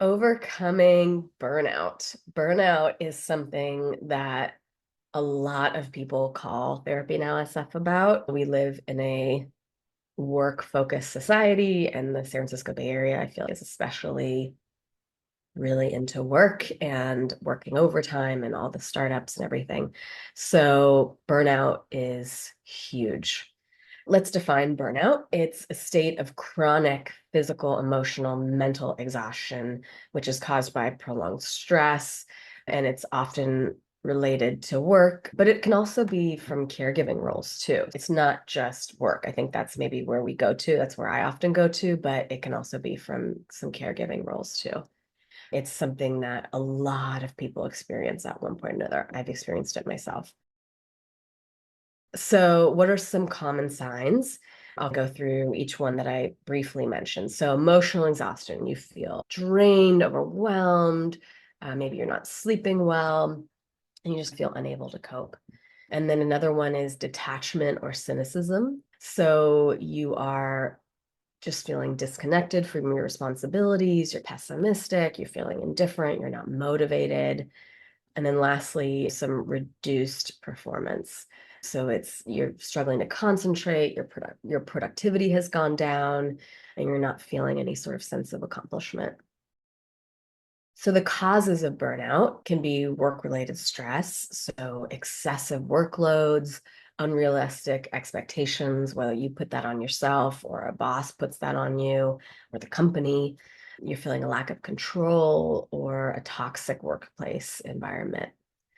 Overcoming burnout. Burnout is something that a lot of people call therapy now and stuff about. We live in a work-focused society, and the San Francisco Bay Area, I feel, is especially really into work and working overtime and all the startups and everything. So burnout is huge. Let's define burnout. It's a state of chronic physical, emotional, mental exhaustion, which is caused by prolonged stress, and it's often related to work, but it can also be from caregiving roles too. It's not just work. I think that's maybe where we go to. That's where I often go to, but it can also be from some caregiving roles too. It's something that a lot of people experience at one point or another. I've experienced it myself. So, what are some common signs? I'll go through each one that I briefly mentioned. So, emotional exhaustion, you feel drained, overwhelmed, maybe you're not sleeping well, and you just feel unable to cope. And then another one is detachment or cynicism. So, you are just feeling disconnected from your responsibilities, you're pessimistic, you're feeling indifferent, you're not motivated. And then lastly, some reduced performance. So it's you're struggling to concentrate, your productivity has gone down, and you're not feeling any sort of sense of accomplishment. So the causes of burnout can be work-related stress, so excessive workloads, unrealistic expectations, whether you put that on yourself or a boss puts that on you or the company. You're feeling a lack of control or a toxic workplace environment.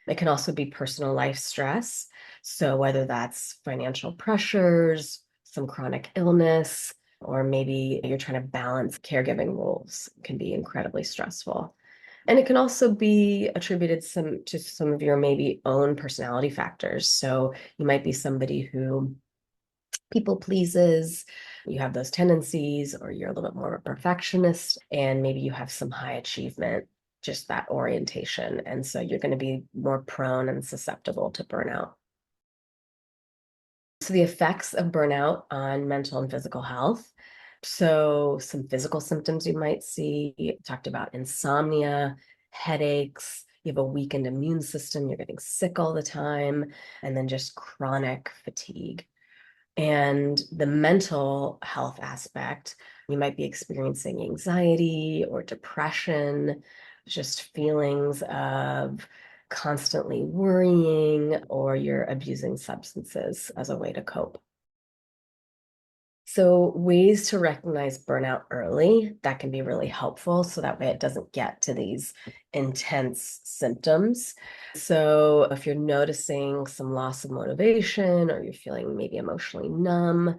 It can also be personal life stress. So whether that's financial pressures, some chronic illness, or maybe you're trying to balance caregiving roles can be incredibly stressful. And it can also be attributed to some of your maybe own personality factors. So you might be somebody who people pleases, you have those tendencies, or you're a little bit more of a perfectionist, and maybe you have some high achievement, just that orientation. And so you're going to be more prone and susceptible to burnout. So the effects of burnout on mental and physical health. So some physical symptoms you might see, talked about insomnia, headaches, you have a weakened immune system, you're getting sick all the time, and then just chronic fatigue. And the mental health aspect, you might be experiencing anxiety or depression, just feelings of constantly worrying, or you're abusing substances as a way to cope. So, ways to recognize burnout early that can be really helpful so that way it doesn't get to these intense symptoms. So, if you're noticing some loss of motivation, or you're feeling maybe emotionally numb,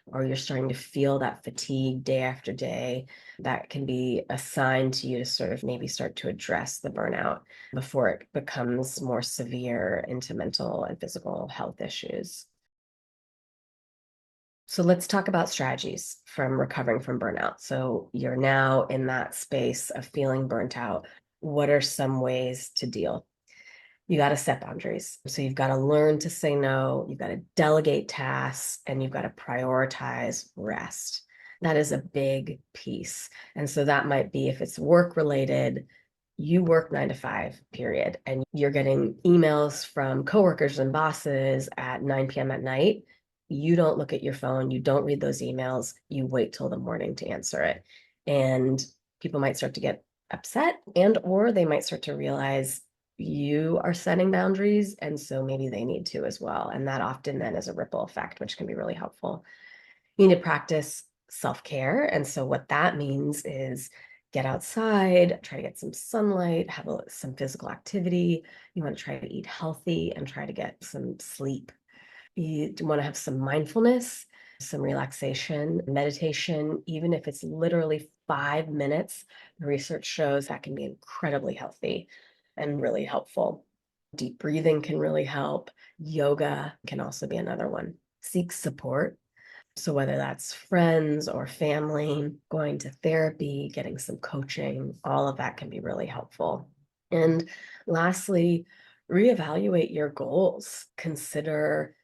or you're starting to feel that fatigue day after day, that can be a sign to you to sort of maybe start to address the burnout before it becomes more severe into mental and physical health issues. So let's talk about strategies from recovering from burnout. So you're now in that space of feeling burnt out. What are some ways to deal? You got to set boundaries. So you've got to learn to say no, you've got to delegate tasks, and you've got to prioritize rest. That is a big piece. And so that might be if it's work related, you work 9 to 5, period, and you're getting emails from coworkers and bosses at 9 p.m. at night. You don't look at your phone, you don't read those emails, you wait till the morning to answer it. And people might start to get upset, and or they might start to realize you are setting boundaries, and so maybe they need to as well. And that often then is a ripple effect, which can be really helpful. You need to practice self-care. And so what that means is get outside, try to get some sunlight, have some physical activity. You want to try to eat healthy and try to get some sleep. You want to have some mindfulness, some relaxation, meditation, even if it's literally 5 minutes. The research shows that can be incredibly healthy and really helpful. Deep breathing can really help. Yoga can also be another one. Seek support. So whether that's friends or family, going to therapy, getting some coaching, all of that can be really helpful. And lastly, reevaluate your goals. Consider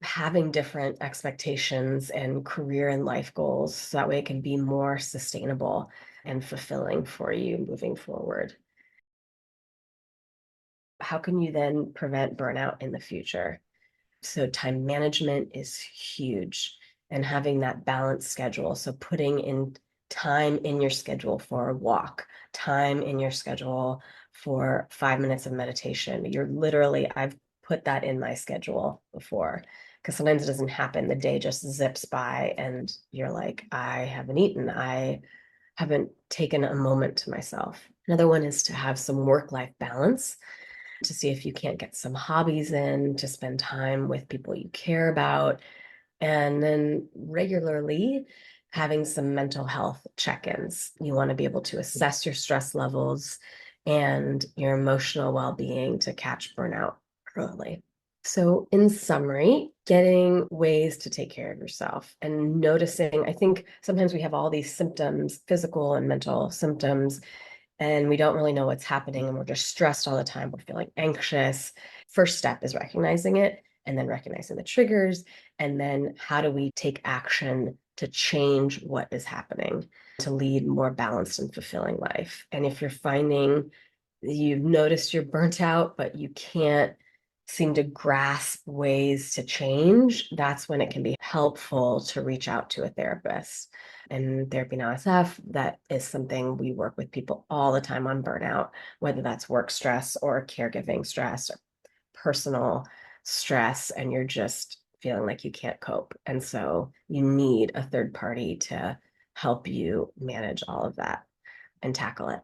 having different expectations and career and life goals so that way it can be more sustainable and fulfilling for you moving forward. How can you then prevent burnout in the future? So time management is huge, and having that balanced schedule. So putting in time in your schedule for a walk, time in your schedule for 5 minutes of meditation. You're literally, I've put that in my schedule before because sometimes it doesn't happen. The day just zips by and you're like, I haven't eaten. I haven't taken a moment to myself. Another one is to have some work-life balance, to see if you can't get some hobbies in, to spend time with people you care about, and then regularly having some mental health check-ins. You want to be able to assess your stress levels and your emotional well-being to catch burnout early. So, in summary, getting ways to take care of yourself and noticing. I think sometimes we have all these symptoms, physical and mental symptoms, and we don't really know what's happening and we're just stressed all the time. We're feeling anxious. First step is recognizing it and then recognizing the triggers. And then how do we take action to change what is happening to lead more balanced and fulfilling life? And if you're finding you've noticed you're burnt out, but you can't seem to grasp ways to change, that's when it can be helpful to reach out to a therapist. And Therapy Now SF, that is something we work with people all the time on burnout, whether that's work stress or caregiving stress or personal stress, and you're just feeling like you can't cope. And so you need a third party to help you manage all of that and tackle it.